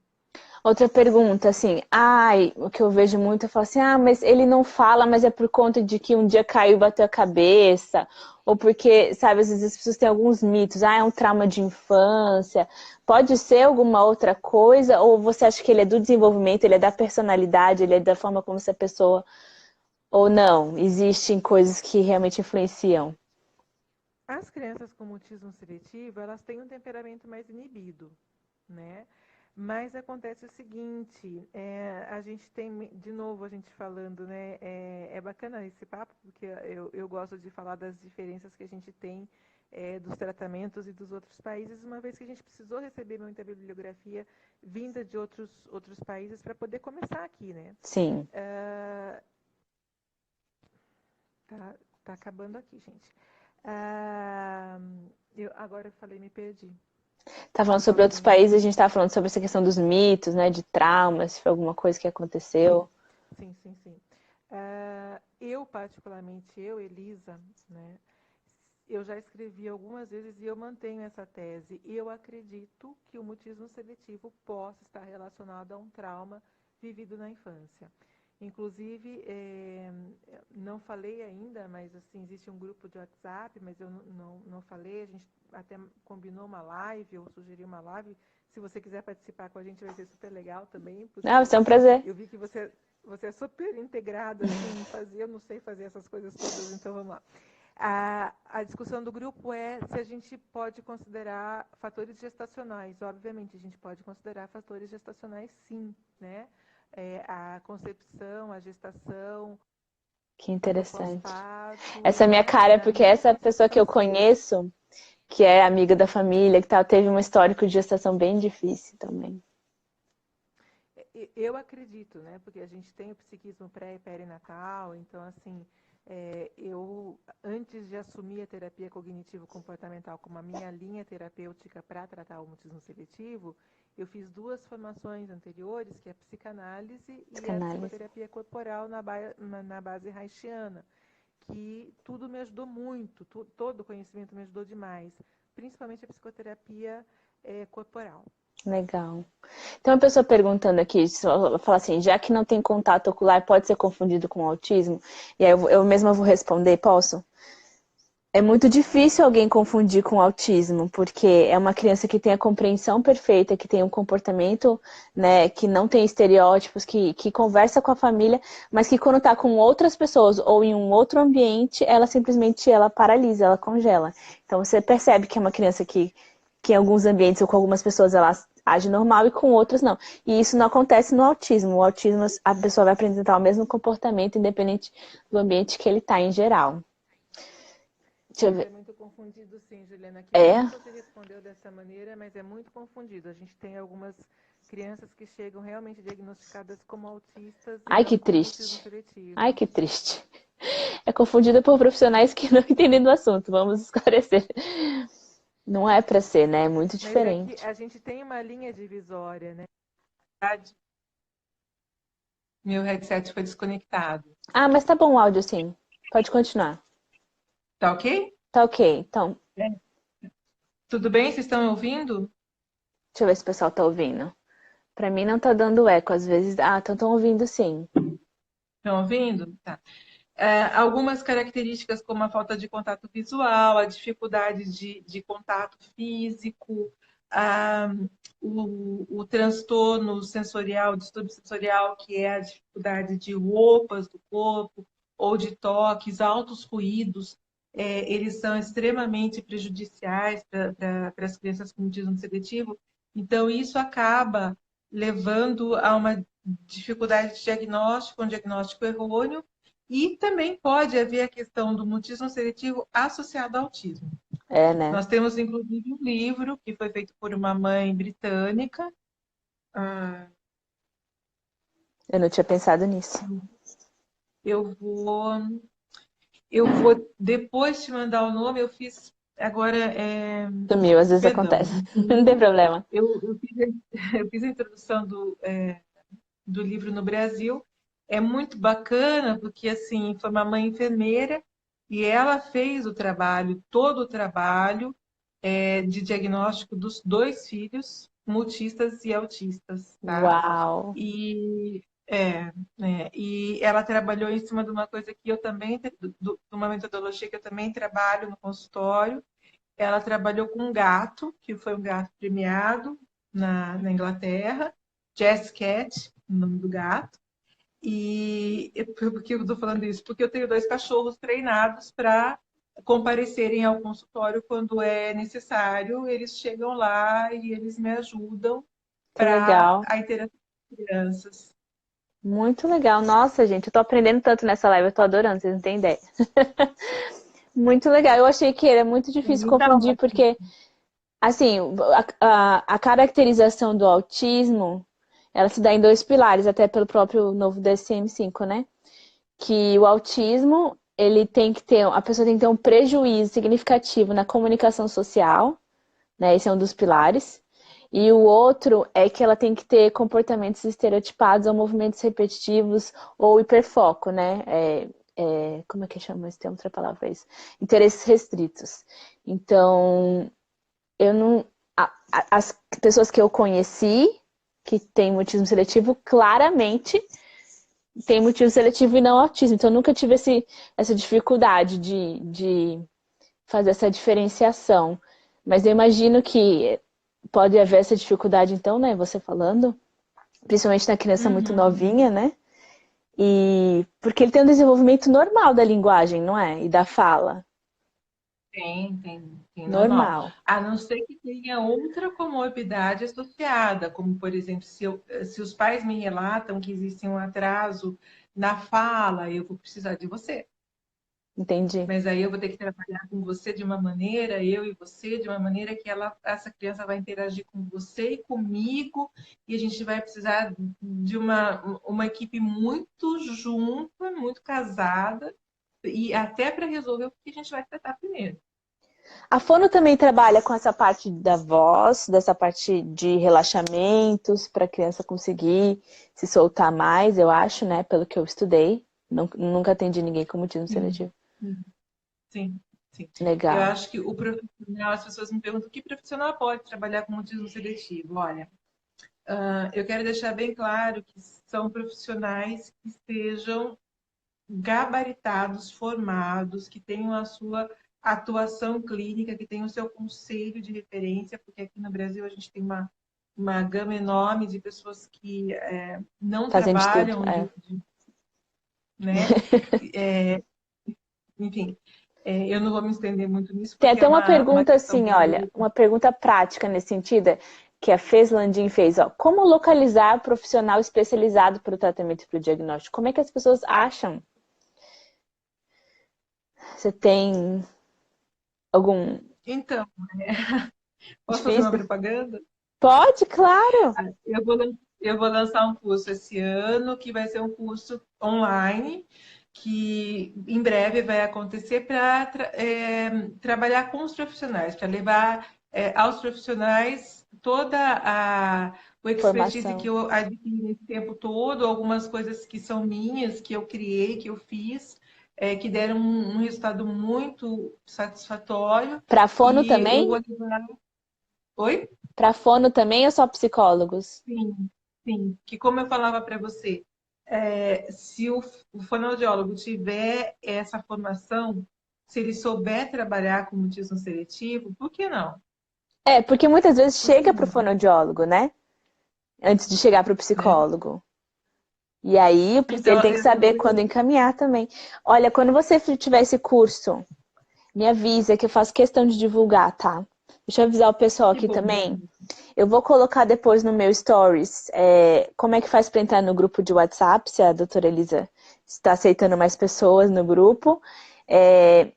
Outra pergunta, assim, ai, o que eu vejo muito é falar assim, ah, mas ele não fala, mas é por conta de que um dia caiu e bateu a cabeça, ou porque, sabe, às vezes as pessoas têm alguns mitos, ah, é um trauma de infância, pode ser alguma outra coisa, ou você acha que ele é do desenvolvimento, ele é da personalidade, ele é da forma como essa pessoa, ou não, existem coisas que realmente influenciam? As crianças com mutismo seletivo, elas têm um temperamento mais inibido, né? Mas acontece o seguinte, a gente tem, de novo, a gente falando, né? É bacana esse papo, porque eu gosto de falar das diferenças que a gente tem dos tratamentos e dos outros países, uma vez que a gente precisou receber muita bibliografia vinda de outros países para poder começar aqui, né? Sim. Ah, tá acabando aqui, gente. Ah, agora eu falei, me perdi. Tá falando Você sobre falou outros do nome? países, a gente tá falando sobre essa questão dos mitos, né, de traumas, se foi alguma coisa que Sim, aconteceu. sim, sim, sim. Eu, particularmente, Elisa, né, eu já escrevi algumas vezes e eu mantenho essa tese. Eu acredito que o mutismo seletivo possa estar relacionado a um trauma vivido na infância. Inclusive, não falei ainda, mas assim, existe um grupo de WhatsApp, mas eu não falei, a gente até combinou uma live, ou sugeriu uma live. Se você quiser participar com a gente, vai ser super legal também, Ah, vai porque ser um prazer. eu vi que você é super integrada assim, em fazer, eu não sei fazer essas coisas todas, então vamos lá. A discussão do grupo é se a gente pode considerar fatores gestacionais. Obviamente, a gente pode considerar fatores gestacionais, sim, né? A concepção, a gestação, Que do interessante. pós-parto, Essa é minha né? cara é porque Muitas essa dessas pessoa que eu situações. conheço, que é amiga da família, que tal, teve um histórico de gestação bem difícil também. Eu acredito, né? Porque a gente tem o psiquismo pré e perinatal, então, assim, eu, antes de assumir a terapia cognitivo-comportamental como a minha linha terapêutica para tratar o mutismo seletivo, eu fiz 2 formações anteriores, que é a psicanálise e a Psicanálise. psicoterapia corporal na base haitiana, que tudo me ajudou muito, todo o conhecimento me ajudou demais, principalmente a psicoterapia corporal. Legal. Tem uma pessoa perguntando aqui, fala assim, já que não tem contato ocular, pode ser confundido com autismo? E aí eu mesma vou responder, posso? É muito difícil alguém confundir com autismo, porque é uma criança que tem a compreensão perfeita, que tem um comportamento, né, que não tem estereótipos, que conversa com a família, mas que quando está com outras pessoas ou em um outro ambiente, ela simplesmente ela paralisa, ela congela. Então você percebe que é uma criança que em alguns ambientes ou com algumas pessoas ela age normal e com outras não. E isso não acontece no autismo. O autismo, a pessoa vai apresentar o mesmo comportamento, independente do ambiente que ele está em geral. Deixa eu Mas ver. é muito confundido, sim, Juliana. Que bom É? que você respondeu dessa maneira, mas é muito confundido. A gente tem algumas crianças que chegam realmente diagnosticadas como autistas e Ai, que não como mutismo triste. Ai, seletivo. que triste. É confundida por profissionais que não entendem do assunto. Vamos esclarecer. Não é pra ser, né? É muito Mas é que diferente. a gente tem uma linha divisória, né? Meu headset foi desconectado. Ah, mas tá bom o áudio, sim. Pode continuar. Tá ok? Tá ok. Então, É. Tudo bem? Vocês estão me ouvindo? deixa eu ver se o pessoal tá ouvindo. Pra mim não tá dando eco, às vezes. Ah, estão ouvindo sim. Estão ouvindo? Tá. Algumas características como a falta de contato visual, a dificuldade de contato físico, a, o transtorno sensorial, distúrbio sensorial, que é a dificuldade de roupas do corpo ou de toques, altos ruídos, eles são extremamente prejudiciais para as crianças com autismo seletivo. Então, isso acaba levando a uma dificuldade de diagnóstico, um diagnóstico errôneo, e também pode haver a questão do mutismo seletivo associado ao autismo. É, né? Nós temos, inclusive, um livro que foi feito por uma mãe britânica. Ah, Eu não tinha pensado nisso. eu vou, eu vou depois te mandar o nome. Eu fiz agora, Sumiu, às vezes perdão, acontece. me Não tem sumiu. problema. Eu fiz a introdução do livro no Brasil. É muito bacana porque assim foi uma mãe enfermeira e ela fez o trabalho, todo o trabalho de diagnóstico dos 2 filhos, mutistas e autistas, tá? Uau. E, e ela trabalhou em cima de uma coisa que eu também, de uma metodologia que eu também trabalho no consultório. Ela trabalhou com um gato, que foi um gato premiado na Inglaterra, Jazz Cat, o nome do gato. Por que eu estou falando isso? Porque eu tenho 2 cachorros treinados para comparecerem ao consultório quando é necessário. Eles chegam lá e eles me ajudam Que para legal. a interação com as crianças. Muito legal. Nossa, gente, eu tô aprendendo tanto nessa live, eu tô adorando, vocês não têm ideia. Muito legal. Eu achei que era muito difícil Então, confundir, porque, assim, a caracterização do autismo, ela se dá em 2 pilares, até pelo próprio novo DSM-5, né? Que o autismo, ele tem que ter, a pessoa tem que ter um prejuízo significativo na comunicação social, né? Esse é um dos pilares. E o outro é que ela tem que ter comportamentos estereotipados ou movimentos repetitivos ou hiperfoco, né? Como é que chama isso? Tem outra palavra para isso. Interesses restritos. Então, eu não. As pessoas que eu conheci que têm mutismo seletivo, claramente tem motivo seletivo e não autismo. Então, eu nunca tive essa dificuldade de fazer essa diferenciação. Mas eu imagino que pode haver essa dificuldade, então, né? Você falando, principalmente na criança muito uhum. novinha, né? E porque ele tem um desenvolvimento normal da linguagem, não é? E da fala. Tem normal. Normal. A não ser que tenha outra comorbidade associada, como, por exemplo, se os pais me relatam que existe um atraso na fala, eu vou precisar de você. Entendi. Mas aí eu vou ter que trabalhar com você de uma maneira, eu e você, de uma maneira que essa criança vai interagir com você e comigo, e a gente vai precisar de uma equipe muito junta, muito casada, e até para resolver o que a gente vai tratar primeiro. A fono também trabalha com essa parte da voz, dessa parte de relaxamentos, para a criança conseguir se soltar mais, eu acho, né? Pelo que eu estudei. Nunca atendi ninguém com mutismo Sim, seletivo. sim, sim. Eu Legal. acho que o profissional, as pessoas me perguntam que profissional pode trabalhar com autismo seletivo. Olha, eu quero deixar bem claro que são profissionais que estejam gabaritados, formados, que tenham a sua atuação clínica, que tenham o seu conselho de referência, porque aqui no Brasil a gente tem uma gama enorme de pessoas que não Fazendo de tudo. trabalham, É. né? Enfim, eu não vou me estender muito nisso, Tem porque até é uma uma pergunta questão assim, bem olha, delicada. uma pergunta prática nesse sentido, que a Fez Landim fez, ó. Como localizar profissional especializado para o tratamento e para o diagnóstico? Como é que as pessoas acham? Você tem algum Então, posso fazer uma difícil? propaganda? Pode, claro. Eu vou lançar um curso esse ano, que vai ser um curso online, que em breve vai acontecer para trabalhar com os profissionais, para levar aos profissionais toda o expertise que Formação. eu adquiri nesse tempo todo, algumas coisas que são minhas, que eu criei, que eu fiz, que deram um resultado muito satisfatório. Para fono E eu também? vou levar. Oi? Para fono também ou só psicólogos? Sim, sim. Que como eu falava para você, se o fonoaudiólogo tiver essa formação, se ele souber trabalhar com mutismo seletivo, por que não? É, porque muitas vezes Por que chega para o não? fonoaudiólogo, né? Antes de chegar para o Né? psicólogo. E aí ele Então, tem que saber quando encaminhar também. Olha, quando você tiver esse curso, me avisa que eu faço questão de divulgar, tá? Deixa eu avisar o pessoal que aqui bom. também. Eu vou colocar depois no meu stories como é que faz para entrar no grupo de WhatsApp, se a doutora Elisa está aceitando mais pessoas no grupo. É,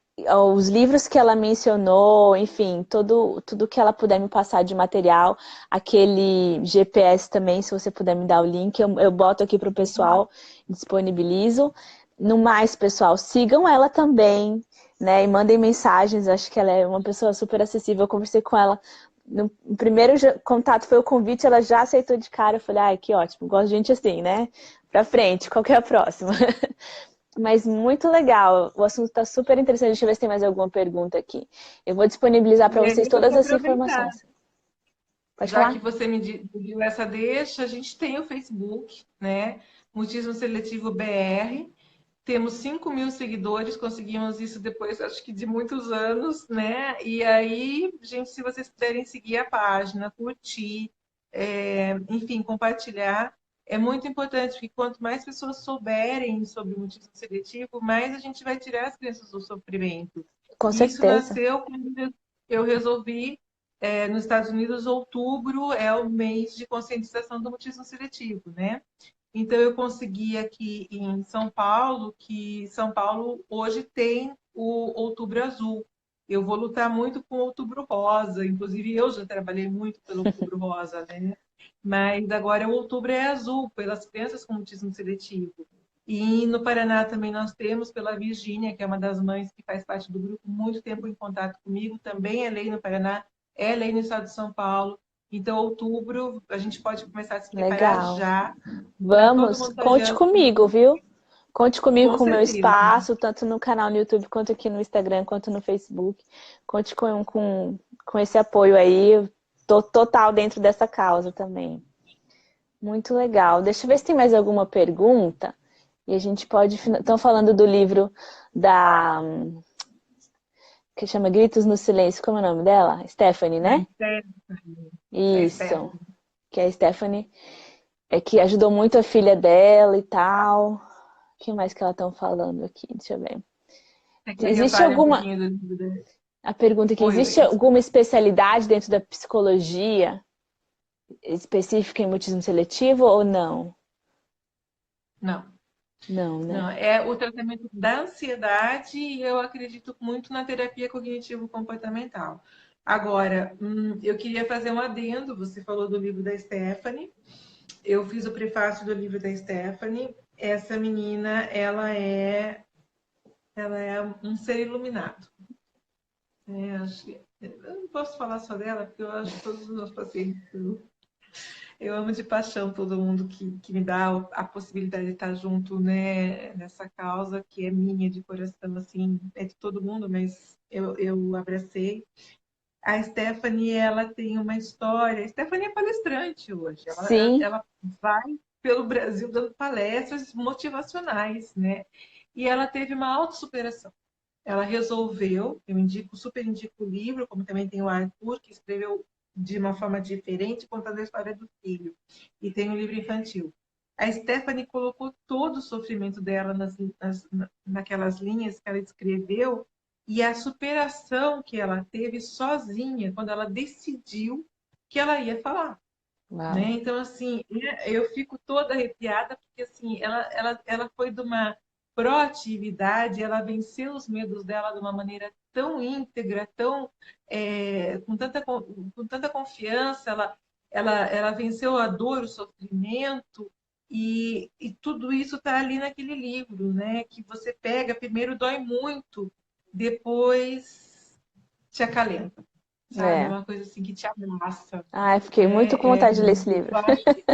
os livros que ela mencionou, enfim, tudo que ela puder me passar de material, aquele GPS também, se você puder me dar o link, eu boto aqui para o pessoal, disponibilizo. No mais, pessoal, sigam ela também, né? E mandem mensagens, acho que ela é uma pessoa super acessível. Eu conversei com ela no primeiro contato foi o convite, ela já aceitou de cara. Eu falei, ai, que ótimo, gosto de gente assim, né? Pra frente, qual que é a próxima? Mas muito legal, o assunto está super interessante. Deixa eu ver se tem mais alguma pergunta aqui. Eu vou disponibilizar para vocês Eu vou todas essas aproveitar, informações. Pode já que falar? você me deu essa deixa, a gente tem o Facebook, né? Mutismo Seletivo BR. Temos 5.000 seguidores, conseguimos isso depois, acho que de muitos anos, né? E aí, gente, se vocês puderem seguir a página, curtir, enfim, compartilhar, é muito importante, porque quanto mais pessoas souberem sobre o mutismo seletivo, mais a gente vai tirar as crianças do sofrimento. Com E isso certeza. nasceu quando eu resolvi, nos Estados Unidos, outubro é o mês de conscientização do mutismo seletivo, né? Então, eu consegui aqui em São Paulo, que São Paulo hoje tem o Outubro Azul. Eu vou lutar muito com o Outubro Rosa, inclusive eu já trabalhei muito pelo Outubro Rosa, né? Mas agora o Outubro é azul, pelas crianças com autismo seletivo. E no Paraná também nós temos pela Virgínia, que é uma das mães que faz parte do grupo, muito tempo em contato comigo, também é lei no Paraná, é lei no estado de São Paulo. Então, outubro, a gente pode começar a se preparar Legal. já para todo Vamos, mundo estar conte adiante. comigo, viu? Conte comigo Com com o meu certeza. espaço, tanto no canal no YouTube, quanto aqui no Instagram, quanto no Facebook. Conte com esse apoio aí. Eu tô total dentro dessa causa também. Muito legal. Deixa eu ver se tem mais alguma pergunta. E a gente pode. Estão falando do livro da. Que chama Gritos no Silêncio. Como é o nome dela? Stephanie, A né? Stephanie, a Isso. Stephanie. Que é a Stephanie. É que ajudou muito a filha dela e tal. O que mais que elas estão falando aqui? Deixa eu ver. Você quer que eu Existe fale um alguma. pouquinho do livro dele? A pergunta aqui: Oi, existe oi. alguma especialidade dentro da psicologia específica em mutismo seletivo ou não? Não. Não, né? Não, é o tratamento da ansiedade e eu acredito muito na terapia cognitivo-comportamental. Agora, eu queria fazer um adendo. Você falou do livro da Stephanie. Eu fiz o prefácio do livro da Stephanie. Essa menina, ela é um ser iluminado. Eu não posso falar só dela, porque eu acho que todos os meus pacientes eu amo de paixão todo mundo que me dá a possibilidade de estar junto, né, nessa causa que é minha de coração, assim, é de todo mundo, mas eu abracei. A Stephanie, ela tem uma história. A Stephanie é palestrante hoje. Sim. Ela vai pelo Brasil dando palestras motivacionais, né? E ela teve uma autossuperação. Ela resolveu, eu indico, super indico o livro, como também tem o Arthur, que escreveu de uma forma diferente, contando a história do filho. E tem o livro infantil. A Stephanie colocou todo o sofrimento dela naquelas linhas que ela escreveu e a superação que ela teve sozinha quando ela decidiu que ela ia falar. Né? Uau. Então, assim, eu fico toda arrepiada, porque assim, ela foi de uma proatividade, ela venceu os medos dela de uma maneira tão íntegra, tão com tanta confiança, ela venceu a dor, o sofrimento, e tudo isso está ali naquele livro, né? Que você pega, primeiro dói muito, depois te acalenta, sabe? É É. uma coisa assim que te abraça, Ai, fiquei muito né? com vontade de ler esse livro. Eu acho que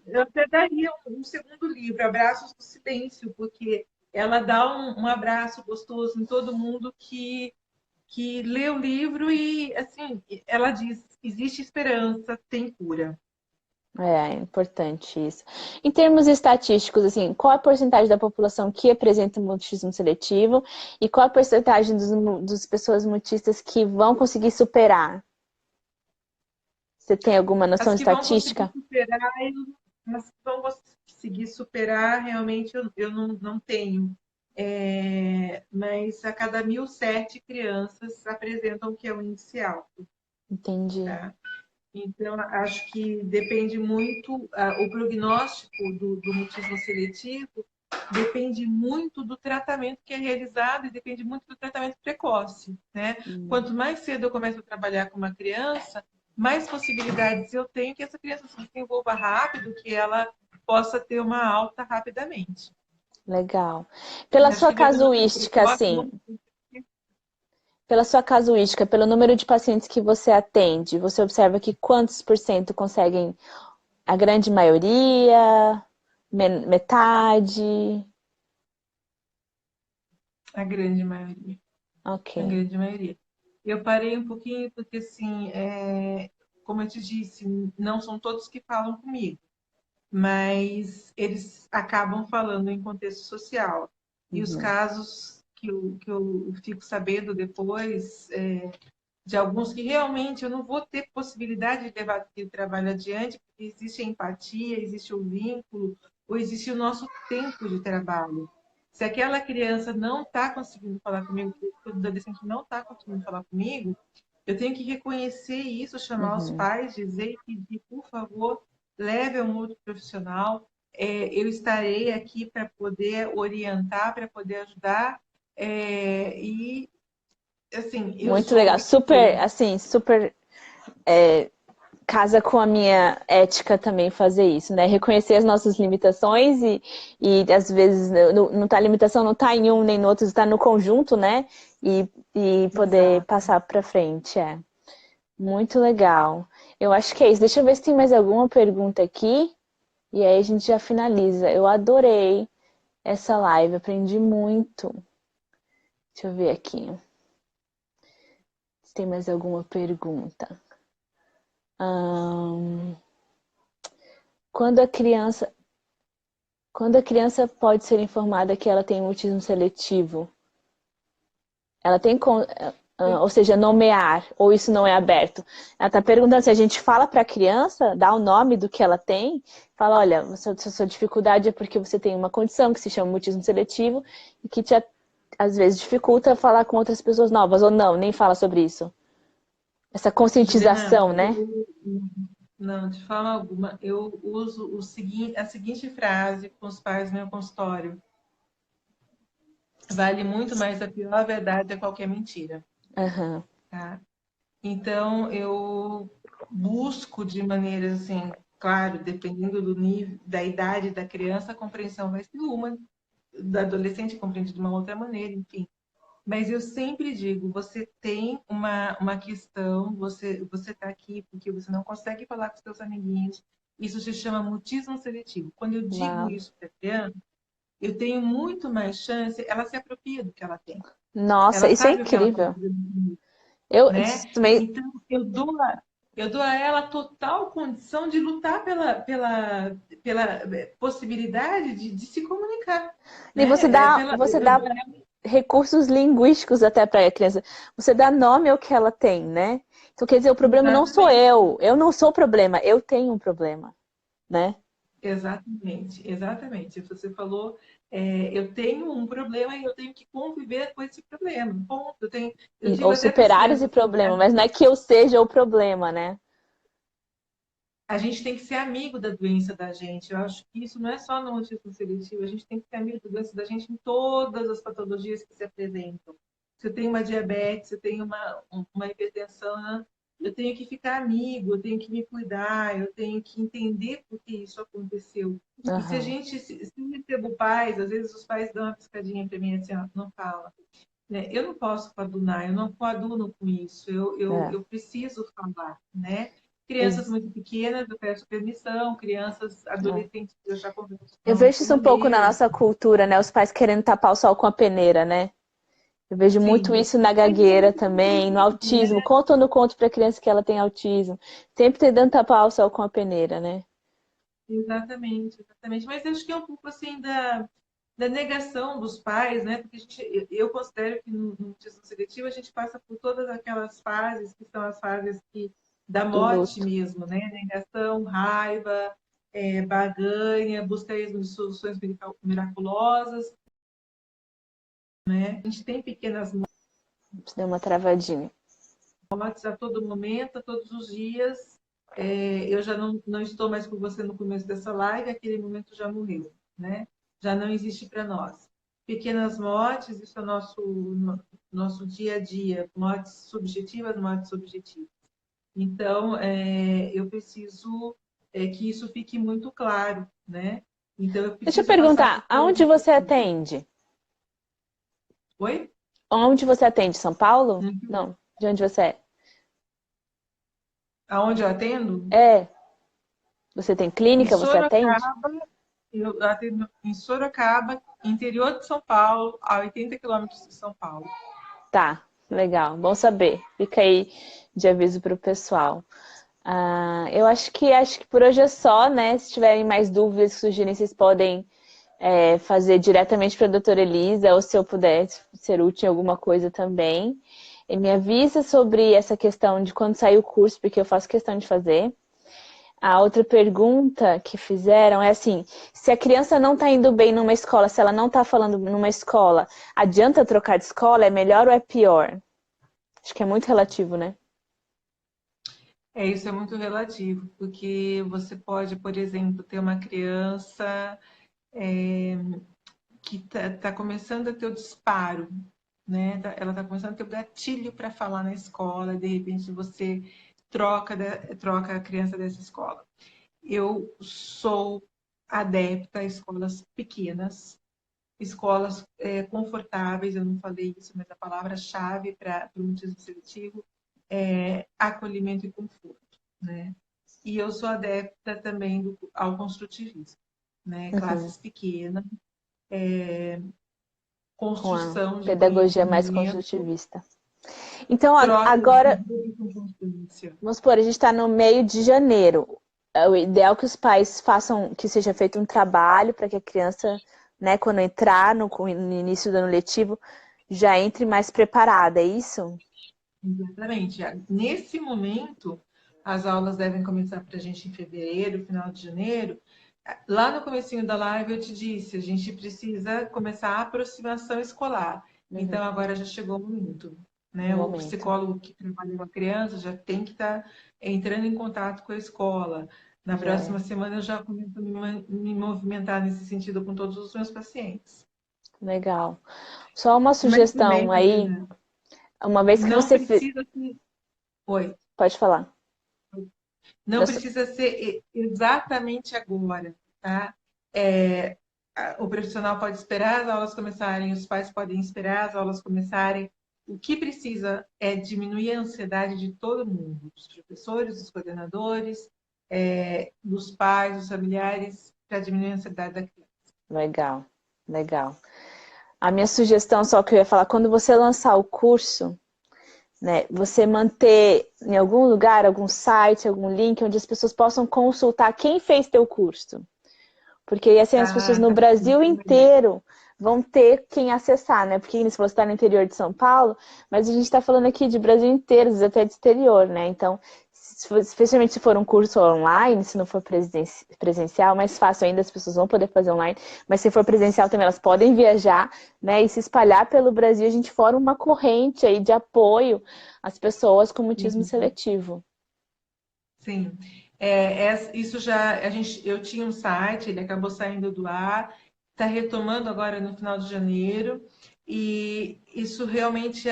eu até daria um segundo livro, Abraços do Silêncio, porque ela dá um abraço gostoso em todo mundo que lê o livro e, assim, ela diz, existe esperança, tem cura. É importante isso. Em termos estatísticos, assim, qual a porcentagem da população que apresenta mutismo seletivo e qual a porcentagem dos pessoas mutistas que vão conseguir superar? Você tem alguma noção As que vão conseguir estatística? superar, as que vão conseguir superar, realmente eu não tenho. Mas a cada 1.007 crianças apresentam que é o índice alto, Entendi. tá? Então, acho que depende muito, o prognóstico do mutismo seletivo depende muito do tratamento que é realizado e depende muito do tratamento precoce, né? Quanto mais cedo eu começo a trabalhar com uma criança, mais possibilidades eu tenho que essa criança se desenvolva rápido, que ela possa ter uma alta rapidamente. Legal. Pela Acho sua que diagnóstico casuística, precoce, assim, pela sua casuística, pelo número de pacientes que você atende, você observa que quantos por cento conseguem a grande maioria, metade? a grande maioria. A Ok. grande maioria. Eu parei um pouquinho porque, assim, como eu te disse, não são todos que falam comigo, mas eles acabam falando em contexto social. E os Uhum. casos que eu fico sabendo depois, de alguns que realmente eu não vou ter possibilidade de levar aquele trabalho adiante, porque existe a empatia, existe o vínculo, ou existe o nosso tempo de trabalho. Se aquela criança não está conseguindo falar comigo, se o adolescente não está conseguindo falar comigo, eu tenho que reconhecer isso, chamar os Uhum. pais, dizer e pedir, por favor, leve a um outro profissional. Eu estarei aqui para poder orientar, para poder ajudar. E, assim, eu Muito sou legal. muito Super, firme. assim, super casa com a minha ética também fazer isso, né? Reconhecer as nossas limitações e às vezes não tá, a limitação não tá em um nem no outro, está no conjunto, né? E poder Exato. passar para frente, é. Muito legal. Eu acho que é isso. Deixa eu ver se tem mais alguma pergunta aqui e aí a gente já finaliza. Eu adorei essa live, aprendi muito. Deixa eu ver aqui. Se tem mais alguma pergunta. Ahn, Quando a criança Quando a criança pode ser informada que ela tem autismo seletivo, ela tem, ou seja, nomear, ou isso não é aberto. Ela está perguntando se a gente fala para a criança, dá o nome do que ela tem, fala, olha, a sua dificuldade é porque você tem uma condição que se chama autismo seletivo e que te, às vezes, dificulta falar com outras pessoas novas, ou não, nem fala sobre isso. Essa Juliana, conscientização, né? Não, de forma alguma. Eu uso a seguinte frase com os pais no meu consultório: vale muito mais a pior verdade a qualquer mentira, Aham. tá? Então, eu busco de maneira assim, claro, dependendo do nível, da idade da criança, a compreensão vai ser uma, da adolescente compreende de uma outra maneira, enfim. Mas eu sempre digo, você tem uma questão, você está aqui porque você não consegue falar com seus amiguinhos. Isso se chama mutismo seletivo. Quando eu digo Uau. isso para a criança, eu tenho muito mais chance, ela se apropria do que ela tem. Nossa, Ela isso é sabe o que ela está incrível. fazendo comigo, Eu né? também. Então, eu dou a ela total condição de lutar pela possibilidade de se comunicar, E né? você Eu dá dou a ela, recursos linguísticos até para a criança. Você dá nome ao que ela tem, né? Então, quer dizer, o problema não sou exatamente. eu. Eu não sou o problema, eu tenho um problema, né? Exatamente, exatamente. Você falou, eu tenho um problema e eu tenho que conviver com esse problema. Ponto. Eu digo Ou até para as superar esse crianças assim, problema, mas não é que eu seja o problema, né? a gente tem que ser amigo da doença da gente. Eu acho que isso não é só no autismo seletivo, a gente tem que ser amigo da doença da gente em todas as patologias que se apresentam. Se eu tenho uma diabetes, se eu tenho uma hipertensão, né? Eu tenho que ficar amigo, eu tenho que me cuidar, eu tenho que entender por que isso aconteceu. E se a Aham. gente, se eu recebo pais, às vezes os pais dão uma piscadinha para mim assim, ó, não fala. Né? Eu não posso coadunar, eu não coaduno com isso, É. eu preciso falar, né? Crianças Ex- muito pequenas, eu peço permissão, crianças, é. adolescentes, eu já converso de Eu uma vejo outra isso um pouco na maneira. nossa cultura, né? Os pais querendo tapar o sol com a peneira, né? Eu vejo muito Sim. isso na Mas isso é gagueira muito também, no positivo, autismo. né? Conta ou não conto para criança que ela tem autismo? Sempre tentando tapar o sol com a peneira, né? Exatamente, exatamente. Mas eu acho que é um pouco assim da negação dos pais, né? Porque eu considero que no autismo seletivo a gente passa por todas aquelas fases que são as fases da Do morte luto. mesmo, né? Negação, raiva, barganha, busca mesmo de soluções miraculosas, né? A gente tem pequenas Deu uma travadinha. mortes a todo momento, a todos os dias. Eu já não estou mais com você no começo dessa live, aquele momento já morreu, né? Já não existe para nós. Pequenas mortes, isso é nosso dia a dia, mortes subjetivas, mortes objetivas. Então, eu preciso que isso fique muito claro, né? Então, eu Deixa eu preciso passar por perguntar, todos aonde os você processos. atende? Oi? Onde você atende? São Paulo? Uhum. Não. De onde você é? Aonde eu atendo? É. Você tem Em clínica? Você atende? Sorocaba, eu atendo em Sorocaba, interior de São Paulo, a 80 quilômetros de São Paulo. Tá, legal. Bom saber. Fica aí de aviso para o pessoal. Ah, eu acho que por hoje é só, né? Se tiverem mais dúvidas, sugerem, vocês podem fazer diretamente para a doutora Elisa, ou se eu puder ser útil em alguma coisa também. E me avisa sobre essa questão de quando sair o curso, porque eu faço questão de fazer. A outra pergunta que fizeram é assim: se a criança não está indo bem numa escola, se ela não está falando numa escola, adianta trocar de escola? É melhor ou é pior? Acho que é muito relativo, né? Isso é muito relativo, porque você pode, por exemplo, ter uma criança que está começando a ter o disparo, né? Ela está começando a ter o gatilho para falar na escola, e de repente você troca a criança dessa escola. Eu sou adepta a escolas pequenas, escolas confortáveis, eu não falei isso, mas a palavra-chave para o mutismo seletivo é acolhimento e conforto, né? E eu sou adepta também ao construtivismo, né? Uhum. Classes pequenas, Com a construção de pedagogia mais conhecimento, construtivista. Então, ó, troca de agora, dúvida com constância. vamos supor, a gente está no meio de janeiro. É o ideal que os pais façam, que seja feito um trabalho para que a criança, né, quando entrar no início do ano letivo, já entre mais preparada, é isso? Exatamente. Nesse momento, as aulas devem começar para a gente em fevereiro, final de janeiro. Lá no comecinho da live eu te disse, a gente precisa começar a aproximação escolar. Então Uhum. agora já chegou o momento. né? No O momento. psicólogo que trabalha com a criança já tem que estar entrando em contato com a escola. Na próxima Joia. semana eu já começo a me movimentar nesse sentido com todos os meus pacientes. Legal. Só uma Mas também, sugestão aí, Juliana, uma vez que não você precisa ser. Oi. pode falar. Não Eu só- precisa ser exatamente agora, tá? É, o profissional pode esperar as aulas começarem, os pais podem esperar as aulas começarem. O que precisa é diminuir a ansiedade de todo mundo, dos professores, dos coordenadores, dos pais, dos familiares, para diminuir a ansiedade da criança. Legal, legal. A minha sugestão, só que eu ia falar, quando você lançar o curso, né, você manter em algum lugar, algum site, algum link, onde as pessoas possam consultar quem fez teu curso. Porque assim as pessoas Ah, no tá. Brasil Então, Maria. inteiro vão ter quem acessar, né? Porque você está no interior de São Paulo, mas a gente está falando aqui de Brasil inteiro, às vezes até de exterior, né? Então, especialmente se for um curso online, se não for presencial, mais fácil ainda, as pessoas vão poder fazer online, mas se for presencial também, elas podem viajar, né? E se espalhar pelo Brasil, a gente forma uma corrente aí de apoio às pessoas com mutismo Sim. seletivo. Sim. Isso já eu tinha um site, ele acabou saindo do ar, está retomando agora no final de janeiro, e isso realmente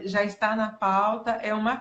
já está na pauta, é uma